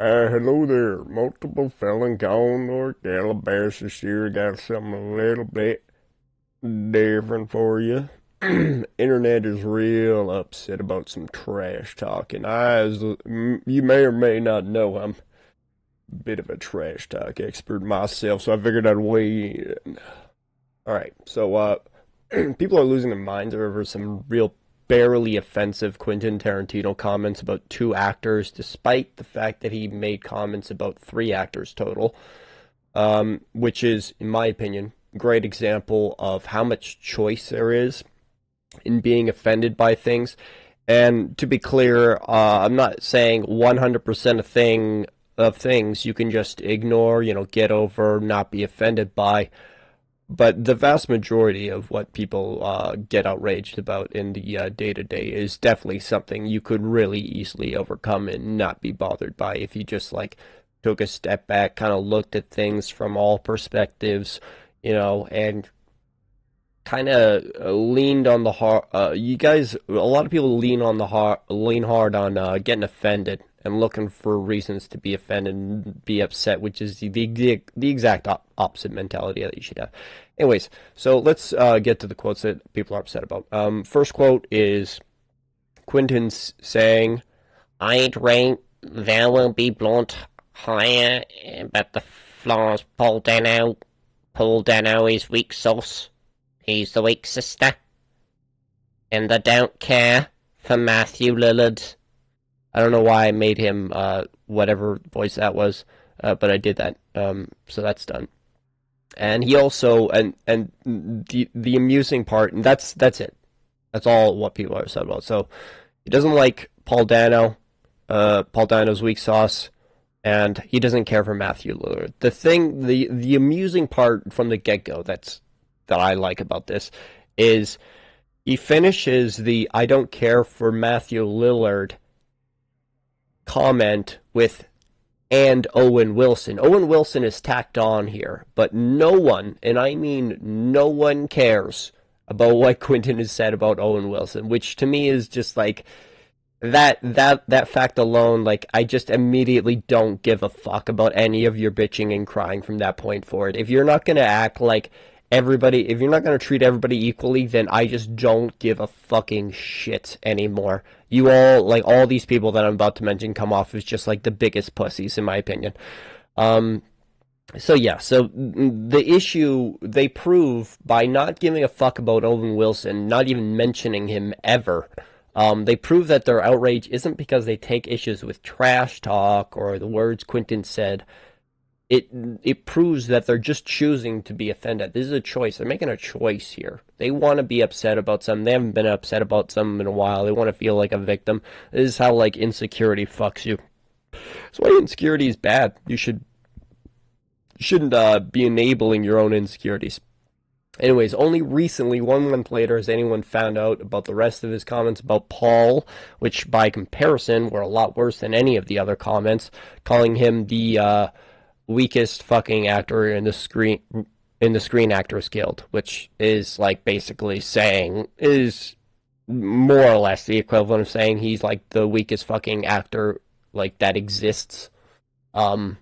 Hello there. Multiple felon gone north Calabasas here. Got something a little bit different for you. Internet is real upset about some trash talk, and you may or may not know, I'm a bit of a trash talk expert myself, so I figured I'd weigh in. All right, so people are losing their minds over some real barely offensive Quentin Tarantino comments about two actors, despite the fact that he made comments about three actors total, which is, in my opinion, a great example of how much choice there is in being offended by things. And to be clear, I'm not saying 100% of things you can just ignore, get over, not be offended by. But the vast majority of what people get outraged about in the day-to-day is definitely something you could really easily overcome and not be bothered by if you just like took a step back, kind of looked at things from all perspectives, and kind of leaned on the hard. You guys, a lot of people lean hard on getting offended and looking for reasons to be offended and be upset, which is the exact opposite mentality that you should have. Anyways, so let's get to the quotes that people are upset about. First quote is Quentin's saying, "I ain't right, there will be blunt higher, but the flaws Paul Dano is weak sauce. He's the weak sister. And I don't care for Matthew Lillard." I don't know why I made him whatever voice that was, but I did that. So that's done. And he also and the amusing part, and that's it. That's all what people are upset about. So he doesn't like Paul Dano, Paul Dano's weak sauce, and he doesn't care for Matthew Lillard. The amusing part from the get go that I like about this is he finishes the "I don't care for Matthew Lillard" comment with "and Owen Wilson." Owen Wilson is tacked on here, but no one, and I mean no one, cares about what Quentin has said about Owen Wilson, which to me is just like that fact alone, like I just immediately don't give a fuck about any of your bitching and crying from that point forward. If you're not gonna act like everybody, if you're not gonna treat everybody equally, then I just don't give a fucking shit anymore. You all, like all these people that I'm about to mention, come off as just like the biggest pussies in my opinion. So yeah, so the issue they prove by not giving a fuck about Owen Wilson, not even mentioning him ever. They prove that their outrage isn't because they take issues with trash talk or the words Quentin said. It proves that they're just choosing to be offended. This is a choice. They're making a choice here. They want to be upset about something. They haven't been upset about something in a while. They want to feel like a victim. This is how like insecurity fucks you. That's why insecurity is bad. You shouldn't be enabling your own insecurities. Anyways, only recently, 1 month later, has anyone found out about the rest of his comments about Paul, which by comparison were a lot worse than any of the other comments, calling him the weakest fucking actor in the Screen Actors Guild, which is like basically saying is more or less the equivalent of saying he's like the weakest fucking actor like that exists. Um,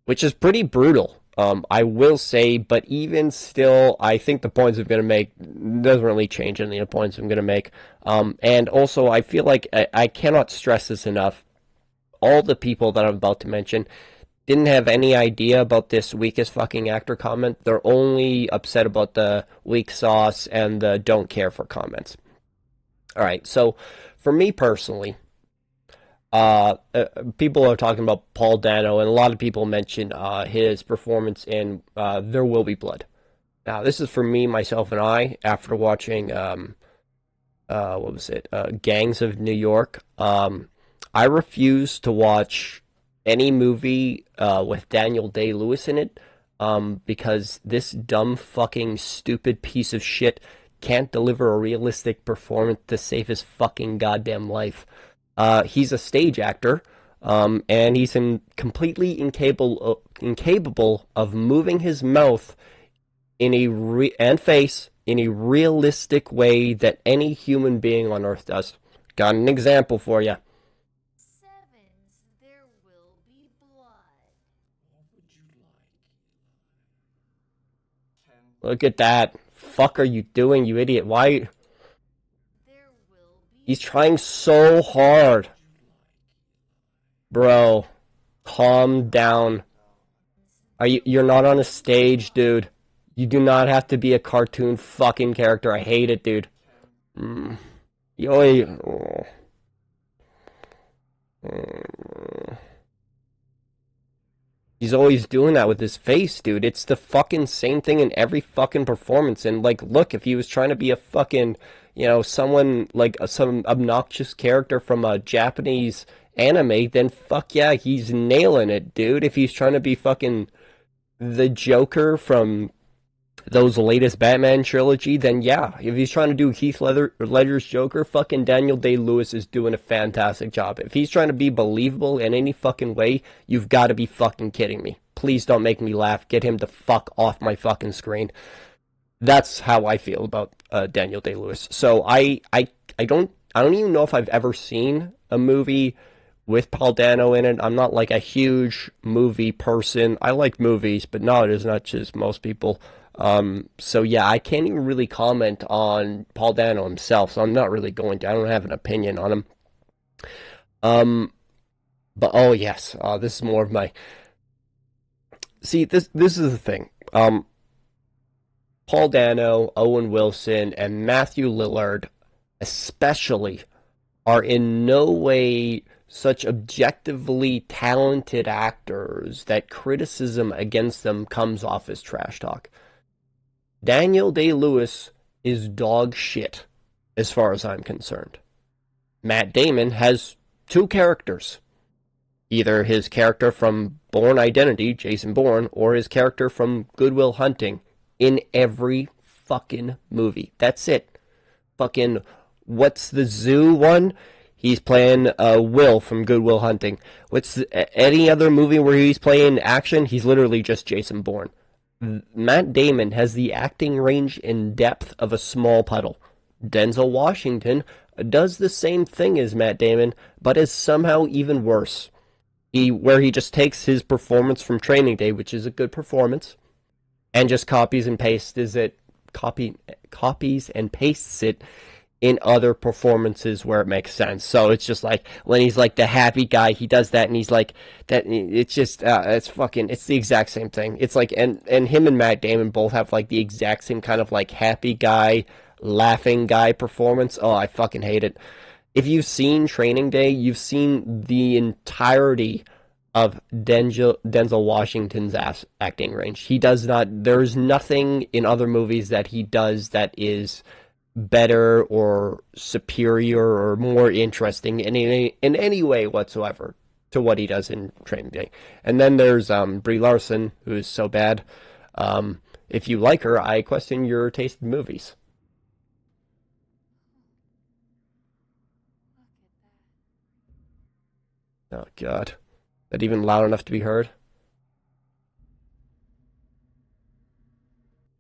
which is pretty brutal. I will say, but even still, I think the points I'm going to make doesn't really change any of the points I'm going to make. And also, I feel like I cannot stress this enough. All the people that I'm about to mention didn't have any idea about this weakest fucking actor comment. They're only upset about the weak sauce and the don't care for comments. All right, so for me personally, people are talking about Paul Dano, and a lot of people mention his performance in There Will Be Blood. Now, this is for me, myself, and I, after watching, what was it, Gangs of New York. I refuse to watch any movie with Daniel Day-Lewis in it because this dumb, fucking, stupid piece of shit can't deliver a realistic performance to save his fucking goddamn life. He's a stage actor, and he's completely incapable of moving his mouth and face in a realistic way that any human being on Earth does. Got an example for you. Sevens, there will Look at that. Fuck are you doing, you idiot? Why? He's trying so hard. Bro, calm down. You're not on a stage, dude. You do not have to be a cartoon fucking character. I hate it, dude. Yoy. Oh. He's always doing that with his face, dude. It's the fucking same thing in every fucking performance. And, like, look, if he was trying to be a fucking, someone, like, some obnoxious character from a Japanese anime, then fuck yeah, he's nailing it, dude. If he's trying to be fucking the Joker from those latest Batman trilogy, then yeah. If he's trying to do Ledger's Joker, fucking Daniel Day-Lewis is doing a fantastic job. If he's trying to be believable in any fucking way, you've got to be fucking kidding me. Please don't make me laugh. Get him the fuck off my fucking screen. That's how I feel about Daniel Day-Lewis. So I don't even know if I've ever seen a movie with Paul Dano in it. I'm not like a huge movie person. I like movies, but not as much as most people. So yeah, I can't even really comment on Paul Dano himself, so I'm not really going to. I don't have an opinion on him. But oh yes, this is more of my. See, this is the thing. Paul Dano, Owen Wilson, and Matthew Lillard, especially, are in no way such objectively talented actors that criticism against them comes off as trash talk. Daniel Day-Lewis is dog shit, as far as I'm concerned. Matt Damon has two characters. Either his character from Bourne Identity, Jason Bourne, or his character from Good Will Hunting in every fucking movie. That's it. Fucking, what's the zoo one? He's playing Will from Good Will Hunting. Any other movie where he's playing action? He's literally just Jason Bourne. Matt Damon has the acting range and depth of a small puddle. Denzel Washington does the same thing as Matt Damon, but is somehow even worse. Where he just takes his performance from Training Day, which is a good performance, and just copies and pastes it in other performances where it makes sense. So it's just like when he's like the happy guy, he does that, and he's like that. It's just it's the exact same thing. It's like and him and Matt Damon both have like the exact same kind of like happy guy, laughing guy performance. Oh, I fucking hate it. If you've seen Training Day, you've seen the entirety of Denzel Washington's acting range. He does not. There's nothing in other movies that he does that is better or superior or more interesting in any way whatsoever to what he does in Training Day. And then there's Brie Larson, who is so bad. If you like her, I question your taste in movies. Oh God, that even loud enough to be heard?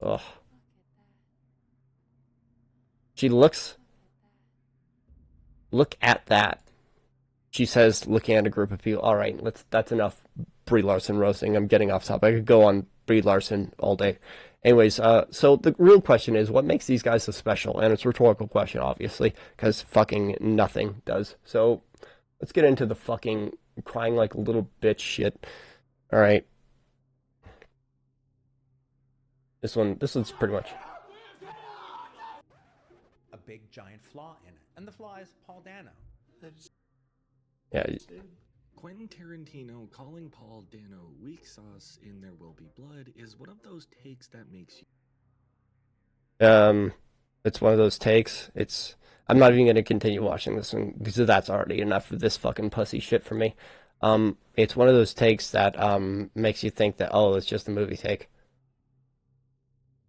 Ugh. She looks. Look at that. She says, looking at a group of people. All right, that's enough. Brie Larson roasting. I'm getting off topic. I could go on Brie Larson all day. Anyways, so the real question is, what makes these guys so special? And it's a rhetorical question, obviously, because fucking nothing does. So let's get into the fucking crying like a little bitch shit. All right. This one's pretty much. A big giant flaw in it, and the flaw is Paul Dano. Yeah. Quentin Tarantino calling Paul Dano weak sauce in There Will Be Blood is one of those takes that makes you. It's one of those takes. I'm not even going to continue watching this one because that's already enough of this fucking pussy shit for me. It's one of those takes that makes you think that, oh, it's just a movie take.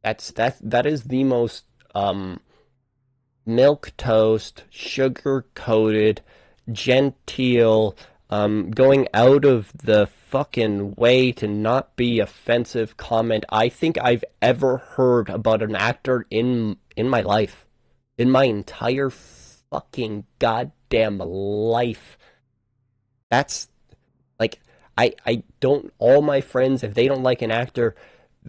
That is the most milk toast, sugar coated, genteel, going out of the fucking way to not be offensive comment I think I've ever heard about an actor in my life. In my entire fucking goddamn life. That's, like, I don't, all my friends, if they don't like an actor,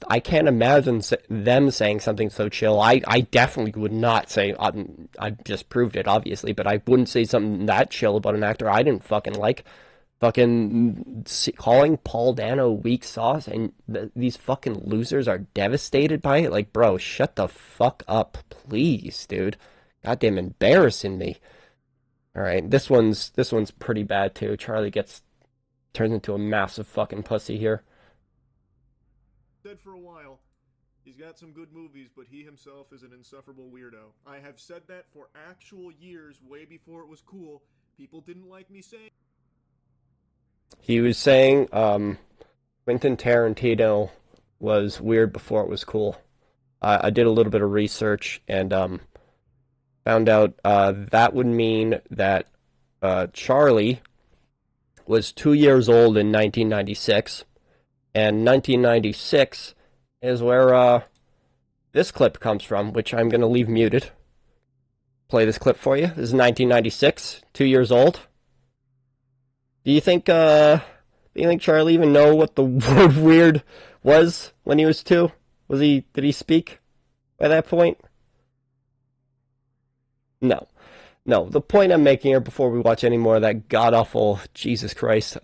I can't imagine them saying something so chill. I definitely would not say, I just proved it, obviously, but I wouldn't say something that chill about an actor I didn't fucking like. Fucking calling Paul Dano weak sauce, and these fucking losers are devastated by it. Like, bro, shut the fuck up, please, dude. Goddamn embarrassing me. All right, this one's pretty bad too. Charlie gets turns into a massive fucking pussy here. Said for a while, he's got some good movies, but he himself is an insufferable weirdo. I have said that for actual years, way before it was cool. People didn't like me saying. He was saying Quentin Tarantino was weird before it was cool. I did a little bit of research and found out that would mean that Charlie was 2 years old in 1996, and 1996 is where this clip comes from, which I'm going to leave muted. Play this clip for you. This is 1996, 2 years old. Do you think Charlie even know what the word weird was when he was 2? Did he speak by that point? No. No, the point I'm making here before we watch any more of that god-awful, Jesus Christ,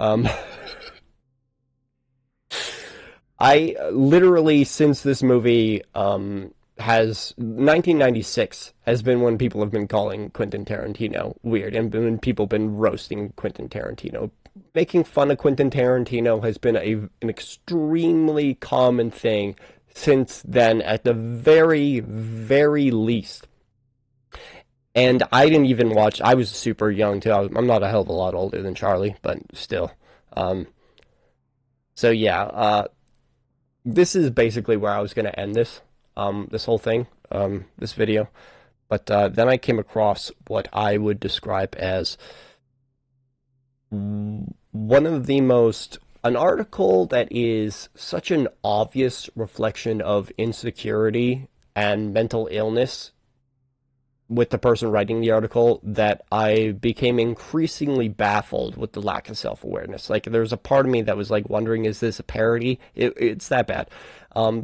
I literally, since this movie has 1996 has been when people have been calling Quentin Tarantino weird, and when people have been roasting Quentin Tarantino. Making fun of Quentin Tarantino has been an extremely common thing since then, at the very, very least. And I didn't even watch, I was super young too. I'm not a hell of a lot older than Charlie, but still. So yeah, this is basically where I was going to end this whole thing, this video. But then I came across what I would describe as one of the most, an article that is such an obvious reflection of insecurity and mental illness with the person writing the article, that I became increasingly baffled with the lack of self-awareness. Like, there's a part of me that was like wondering, is this a parody? It's that bad.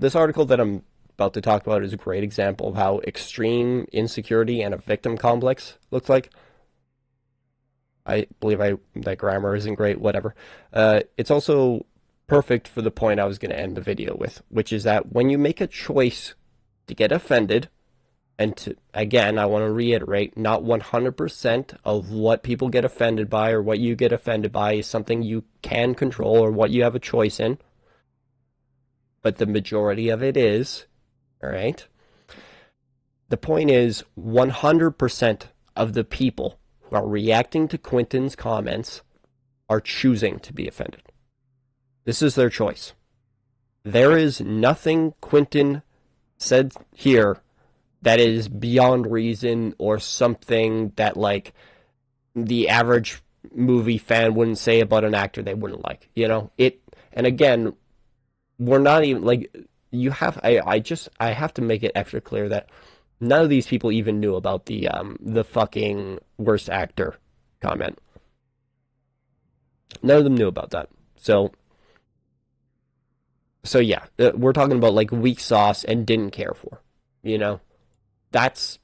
This article that I'm about to talk about is a great example of how extreme insecurity and a victim complex looks like. I believe that grammar isn't great, whatever. It's also perfect for the point I was going to end the video with, which is that when you make a choice to get offended, and again, I want to reiterate, not 100% of what people get offended by or what you get offended by is something you can control or what you have a choice in. But the majority of it is, all right? The point is, 100% of the people who are reacting to Quentin's comments are choosing to be offended. This is their choice. There is nothing Quentin said here that is beyond reason or something that, like, the average movie fan wouldn't say about an actor they wouldn't like, you know? And again, we're not even, like, I have to make it extra clear that none of these people even knew about the fucking worst actor comment. None of them knew about that. So yeah, we're talking about, like, weak sauce and didn't care for, you know? That's,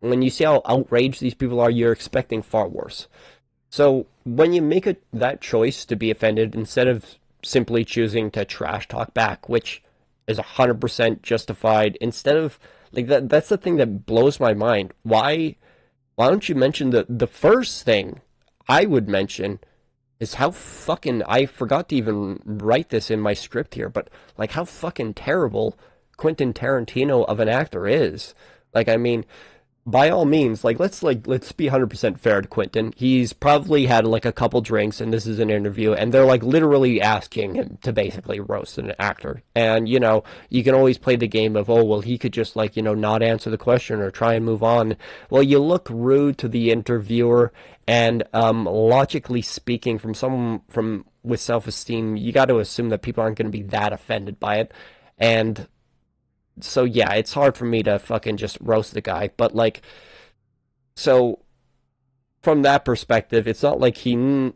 when you see how outraged these people are, you're expecting far worse. So when you make that choice to be offended, instead of simply choosing to trash talk back, which is 100% justified, instead of, like, that's the thing that blows my mind. Why don't you mention the first thing I would mention is how fucking, I forgot to even write this in my script here, but, like, how fucking terrible Quentin Tarantino of an actor is. Like, I mean, by all means, let's be 100% fair to Quentin. He's probably had, like, a couple drinks, and this is an interview, and they're, like, literally asking him to basically roast an actor. And, you know, you can always play the game of, oh, well, he could just, like, you know, not answer the question or try and move on. Well, you look rude to the interviewer, and logically speaking, from someone with self-esteem, you got to assume that people aren't going to be that offended by it. And so yeah, it's hard for me to fucking just roast the guy, but, like, so from that perspective, it's not like he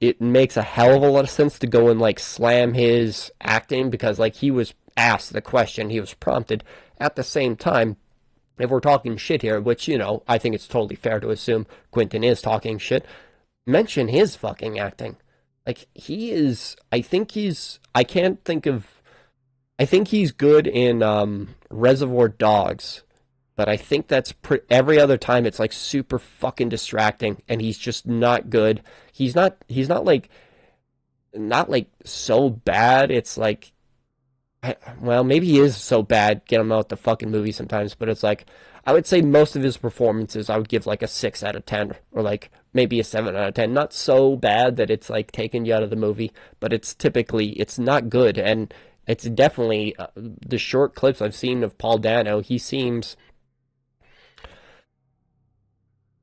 it makes a hell of a lot of sense to go and like slam his acting because like he was asked the question, he was prompted. At the same time, if we're talking shit here, which, you know, I think it's totally fair to assume Quentin is talking shit, mention his fucking acting. Like, he is, I can't think of, I think he's good in Reservoir Dogs, but I think that's every other time it's like super fucking distracting, and he's just not good. He's not like so bad. It's like, well, maybe he is so bad, get him out the fucking movie sometimes, but it's like, I would say most of his performances I would give like a 6 out of 10, or like maybe a 7 out of 10. Not so bad that it's like taking you out of the movie, but it's typically, it's not good, and it's definitely, the short clips I've seen of Paul Dano, he seems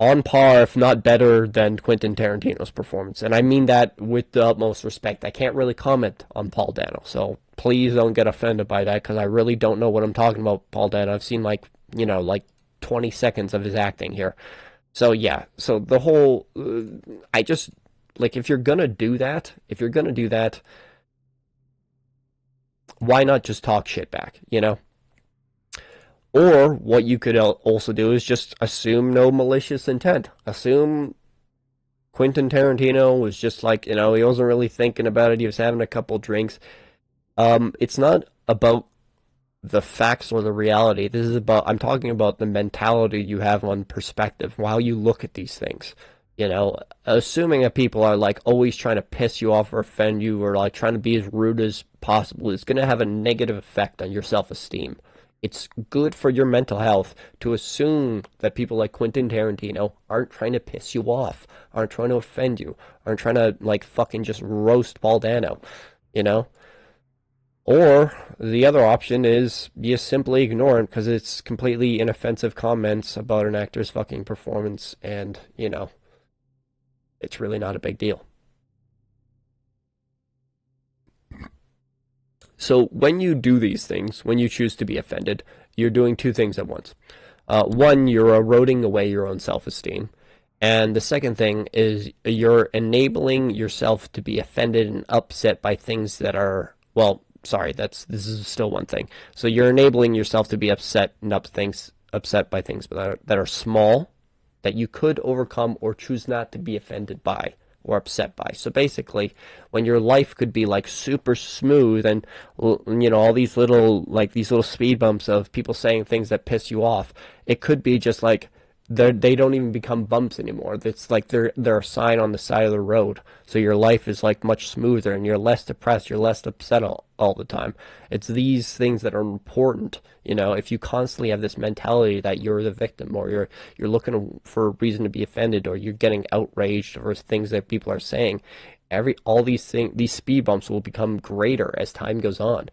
on par, if not better, than Quentin Tarantino's performance. And I mean that with the utmost respect. I can't really comment on Paul Dano, so please don't get offended by that, because I really don't know what I'm talking about, Paul Dano. I've seen like, you know, like 20 seconds of his acting here. So yeah, so the whole, I just, like, if you're gonna do that, why not just talk shit back, you know? Or what you could also do is just assume no malicious intent. Assume Quentin Tarantino was just like, you know, he wasn't really thinking about it. He was having a couple drinks. It's not about the facts or the reality. This is about, I'm talking about the mentality you have on perspective, how you look at these things. You know, assuming that people are like always trying to piss you off or offend you or like trying to be as rude as possible is going to have a negative effect on your self-esteem. It's good for your mental health to assume that people like Quentin Tarantino aren't trying to piss you off, aren't trying to offend you, aren't trying to like fucking just roast Paul Dano, you know? Or the other option is you simply ignore it because it's completely inoffensive comments about an actor's fucking performance, and, you know, it's really not a big deal. So when you do these things, when you choose to be offended, you're doing two things at once. One, you're eroding away your own self-esteem. And the second thing is you're enabling yourself to be offended and upset by things that are, well, sorry, this is still one thing. So you're enabling yourself to be upset by things that are small, that you could overcome or choose not to be offended by or upset by. So basically, when your life could be like super smooth and, you know, all these little speed bumps of people saying things that piss you off, it could be just like they don't even become bumps anymore. It's like they're a sign on the side of the road. So your life is like much smoother and you're less depressed, you're less upset all the time. It's these things that are important. You know, if you constantly have this mentality that you're the victim, or you're looking for a reason to be offended, or you're getting outraged over things that people are saying, all these speed bumps will become greater as time goes on.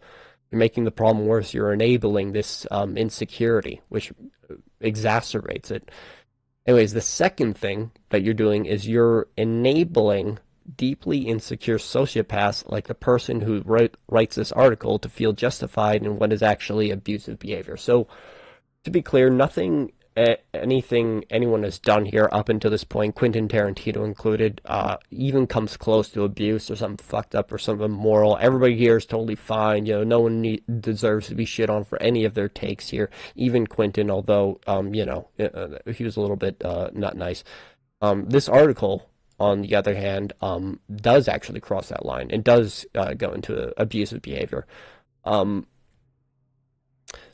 You're making the problem worse. You're enabling this insecurity, which exacerbates it. Anyways, the second thing that you're doing is you're enabling deeply insecure sociopaths like the person who writes this article to feel justified in what is actually abusive behavior. So, to be clear, anything anyone has done here up until this point, Quentin Tarantino included, even comes close to abuse or something fucked up or something immoral. Everybody here is totally fine. You know, no one deserves to be shit on for any of their takes here. Even Quentin, although, you know, he was a little bit not nice. This article, on the other hand, does actually cross that line and does go into abusive behavior.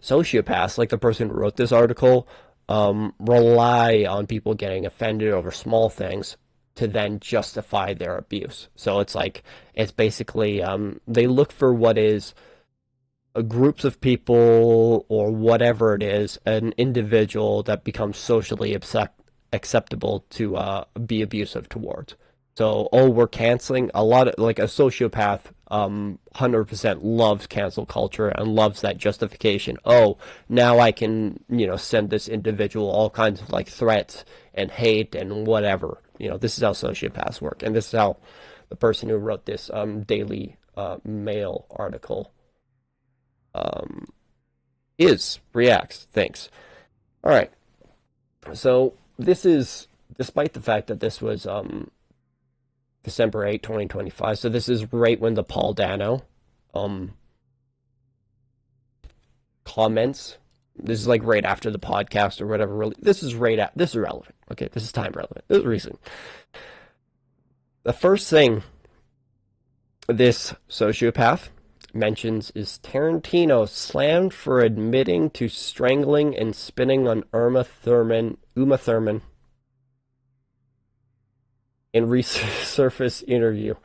Sociopaths, like the person who wrote this article, rely on people getting offended over small things to then justify their abuse. So it's basically, they look for what is groups of people or whatever it is, an individual that becomes socially acceptable to be abusive towards. So, we're canceling a lot of, like, a sociopath 100% loves cancel culture and loves that justification. Oh, now I can, you know, send this individual all kinds of like threats and hate and whatever. You know, this is how sociopaths work, and this is how the person who wrote this Daily Mail article reacts. Thanks. All right. So this is, despite the fact that this was December 8, 2025. So this is right when the Paul Dano comments. This is like right after the podcast or whatever. Really, this is this is relevant. Okay, this is time relevant. This is recent. The first thing this sociopath mentions is Tarantino slammed for admitting to strangling and spitting on Uma Thurman in resurface interview.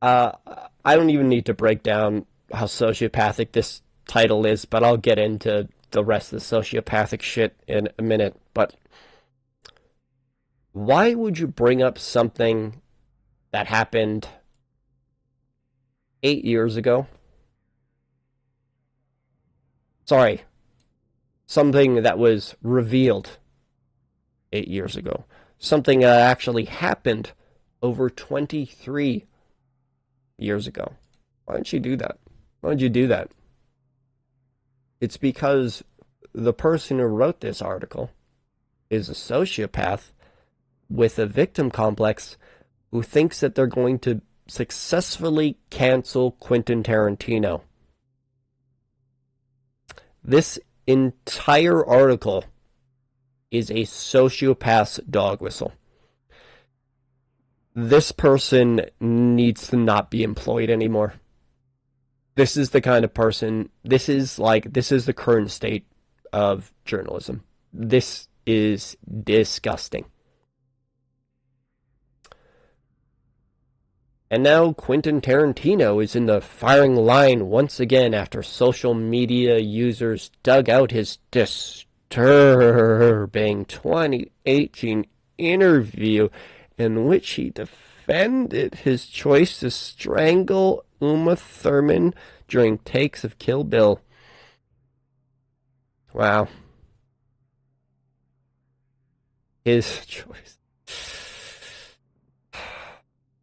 I don't even need to break down how sociopathic this title is, but I'll get into the rest of the sociopathic shit in a minute. But why would you bring up something that happened 8 years ago? Sorry, something that was revealed 8 years ago. Something that actually happened over 23 years ago. Why didn't you do that? Why did you do that? It's because the person who wrote this article is a sociopath with a victim complex who thinks that they're going to successfully cancel Quentin Tarantino. This entire article is a sociopath's dog whistle. This person needs to not be employed anymore. This is the kind of person, this is the current state of journalism. This is disgusting. And now Quentin Tarantino is in the firing line once again after social media users dug out his disturbing 2018 interview in which he defended his choice to strangle Uma Thurman during takes of Kill Bill. Wow. His choice.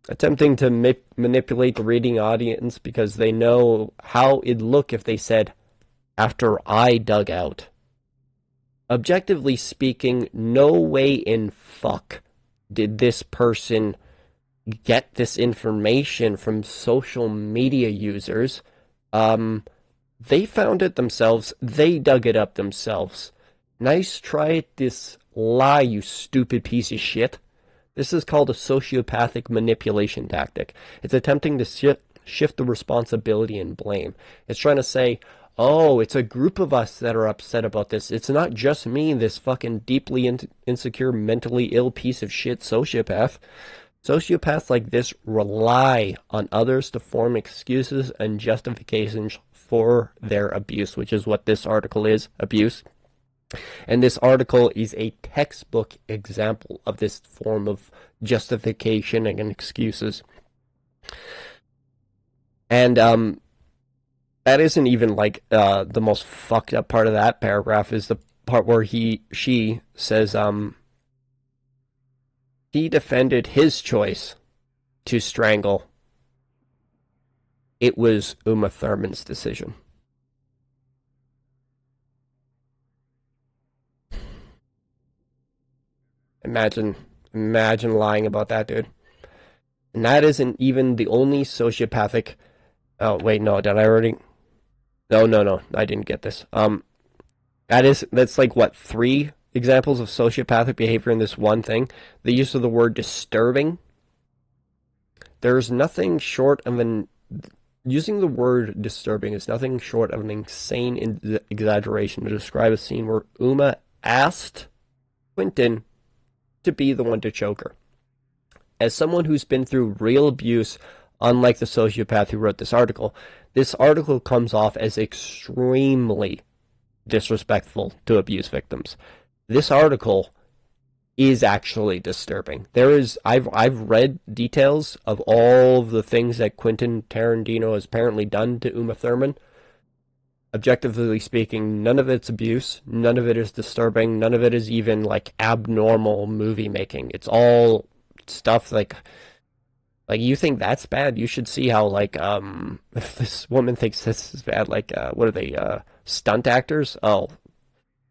Attempting to manipulate the reading audience because they know how it'd look if they said, after I dug out. Objectively speaking, no way in fuck did this person get this information from social media users. They found it themselves. They dug it up themselves. Nice try at this lie, you stupid piece of shit. This is called a sociopathic manipulation tactic. It's attempting to shift the responsibility and blame. It's trying to say, oh, it's a group of us that are upset about this. It's not just me, this fucking deeply insecure, mentally ill piece of shit sociopath. Sociopaths like this rely on others to form excuses and justifications for their abuse, which is what this article is, abuse. And this article is a textbook example of this form of justification and excuses. And that isn't even like the most fucked up part of that paragraph is the part where she says he defended his choice to strangle. It was Uma Thurman's decision. Imagine lying about that, dude. And that isn't even the only sociopathic. Oh wait, no, did I already? No, I didn't get this. That's like what, 3 examples of sociopathic behavior in this one thing. The use of the word disturbing. There's nothing short of using the word disturbing is nothing short of an insane exaggeration to describe a scene where Uma asked Quentin to be the one to choke her. As someone who's been through real abuse, unlike the sociopath who wrote this article comes off as extremely disrespectful to abuse victims. This article is actually disturbing. I've read details of all the things that Quentin Tarantino has apparently done to Uma Thurman. Objectively speaking, none of it's abuse, none of it is disturbing, none of it is even like abnormal movie making. It's all stuff like you think that's bad, you should see how if this woman thinks this is bad, what are they, stunt actors? Oh,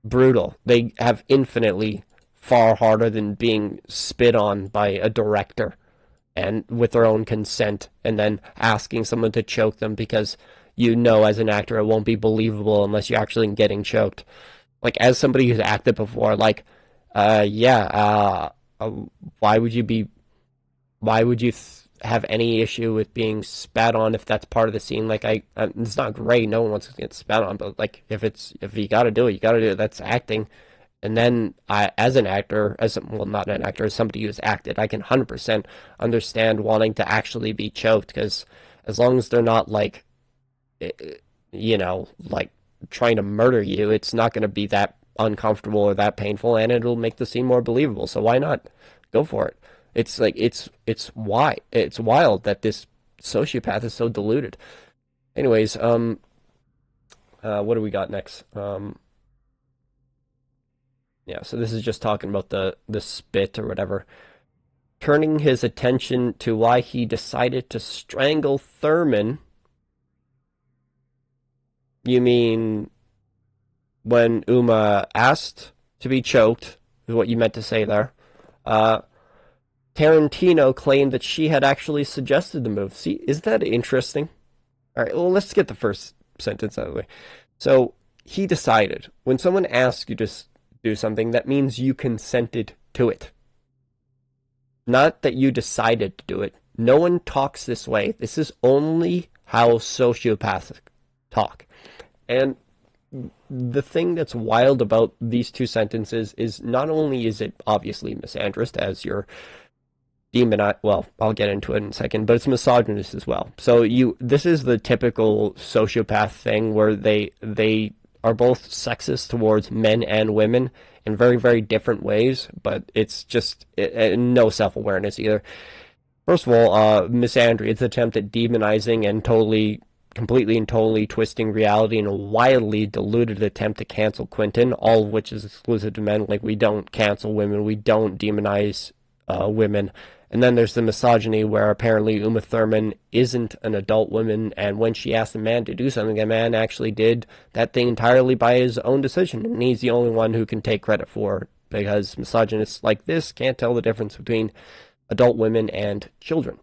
brutal. They have infinitely far harder than being spit on by a director and with their own consent, and then asking someone to choke them because you know as an actor it won't be believable unless you're actually getting choked. Like, as somebody who's acted before, like, yeah, why would you be, why would you have any issue with being spat on if that's part of the scene? Like, it's not great. No one wants to get spat on, but like, if you got to do it, you got to do it. That's acting. And then as an actor, well, not an actor, as somebody who's acted, I can 100% understand wanting to actually be choked, because as long as they're not like, like trying to murder you, it's not going to be that uncomfortable or that painful, and it'll make the scene more believable. So why not go for it? It's like it's wild that this sociopath is so deluded. Anyways, what do we got next? Yeah, so this is just talking about the spit or whatever. Turning his attention to why he decided to strangle Thurman. You mean when Uma asked to be choked, is what you meant to say there. Tarantino claimed that she had actually suggested the move. See, is that interesting? All right, well, let's get the first sentence out of the way. So, he decided, when someone asks you to do something, that means you consented to it. Not that you decided to do it. No one talks this way. This is only how sociopaths talk. And the thing that's wild about these two sentences is not only is it obviously misandrist, as you're well, I'll get into it in a second, but it's misogynist as well. So this is the typical sociopath thing where they are both sexist towards men and women in very, very different ways, but it's just no self-awareness either. First of all, misandry, it's an attempt at demonizing and completely and totally twisting reality in a wildly diluted attempt to cancel Quentin, all of which is exclusive to men. Like, we don't cancel women, we don't demonize women. And then there's the misogyny, where apparently Uma Thurman isn't an adult woman, and when she asked a man to do something, the man actually did that thing entirely by his own decision, and he's the only one who can take credit for it, because misogynists like this can't tell the difference between adult women and children.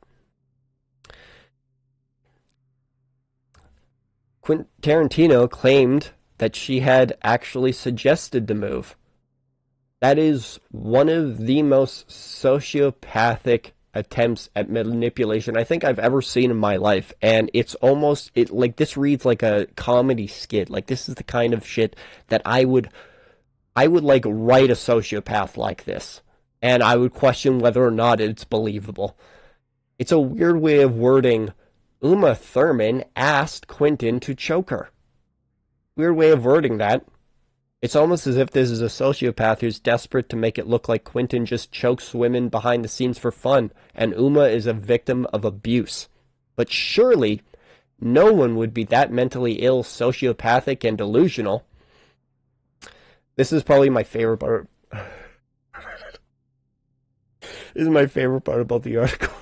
Quentin Tarantino claimed that she had actually suggested the move. That is one of the most sociopathic attempts at manipulation I think I've ever seen in my life, and it's almost like this reads like a comedy skit. Like, this is the kind of shit that I would like write a sociopath like this, and I would question whether or not it's believable. It's a weird way of wording Uma Thurman asked Quentin to choke her. Weird way of wording that. It's almost as if this is a sociopath who's desperate to make it look like Quentin just chokes women behind the scenes for fun, and Uma is a victim of abuse. But surely, no one would be that mentally ill, sociopathic, and delusional. This is probably my favorite part. This is my favorite part about the article.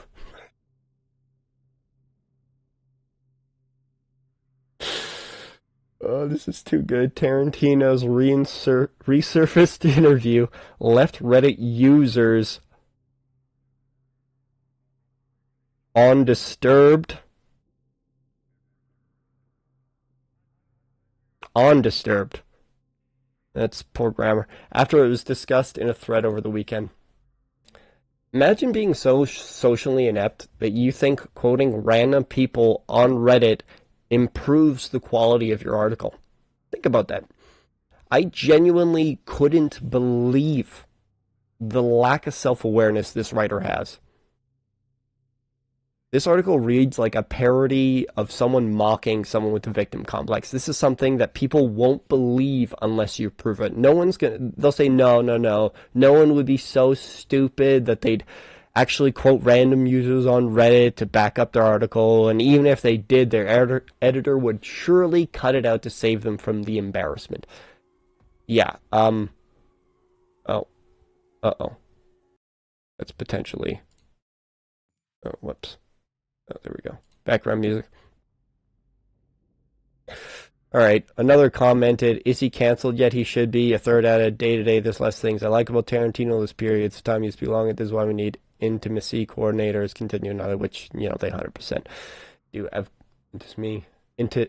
Oh, this is too good. Tarantino's resurfaced interview left Reddit users undisturbed. Undisturbed. That's poor grammar. After it was discussed in a thread over the weekend. Imagine being so socially inept that you think quoting random people on Reddit improves the quality of your article. Think about that. I genuinely couldn't believe the lack of self-awareness this writer has. This article reads like a parody of someone mocking someone with a victim complex. This is something that people won't believe unless you prove it. They'll say, no. No one would be so stupid that they'd actually quote random users on Reddit to back up their article, and even if they did, their editor would surely cut it out to save them from the embarrassment. Yeah, That's potentially... Oh, whoops. Oh, there we go. Background music. All right, another commented, is he canceled yet? He should be. A third added, day to day, there's less things I like about Tarantino this period. It's time used to belong. This is why we need intimacy coordinators. Continue another, which, they 100% do have. Just me. Into.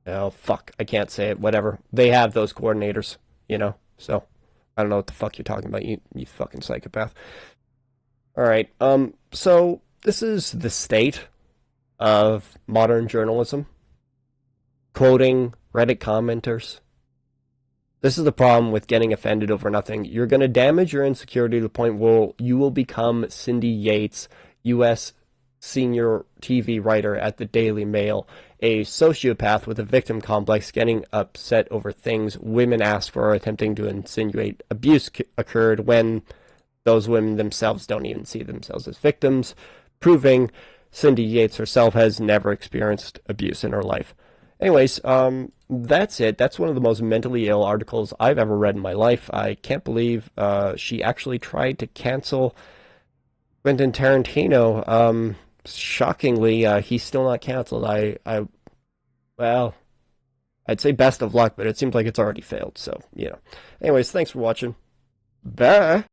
Oh, fuck. I can't say it. Whatever. They have those coordinators, So, I don't know what the fuck you're talking about, you fucking psychopath. All right. So, this is the state of modern journalism, quoting Reddit commenters. This is the problem with getting offended over nothing. You're going to damage your insecurity to the point where you will become Cindy Yates, U.S. senior TV writer at the Daily Mail, a sociopath with a victim complex getting upset over things women ask for, attempting to insinuate abuse occurred when those women themselves don't even see themselves as victims, proving Cindy Yates herself has never experienced abuse in her life. Anyways, that's it. That's one of the most mentally ill articles I've ever read in my life. I can't believe she actually tried to cancel Quentin Tarantino. Shockingly, he's still not canceled. Well, I'd say best of luck, but it seems like it's already failed. So, Anyways, thanks for watching. Bye.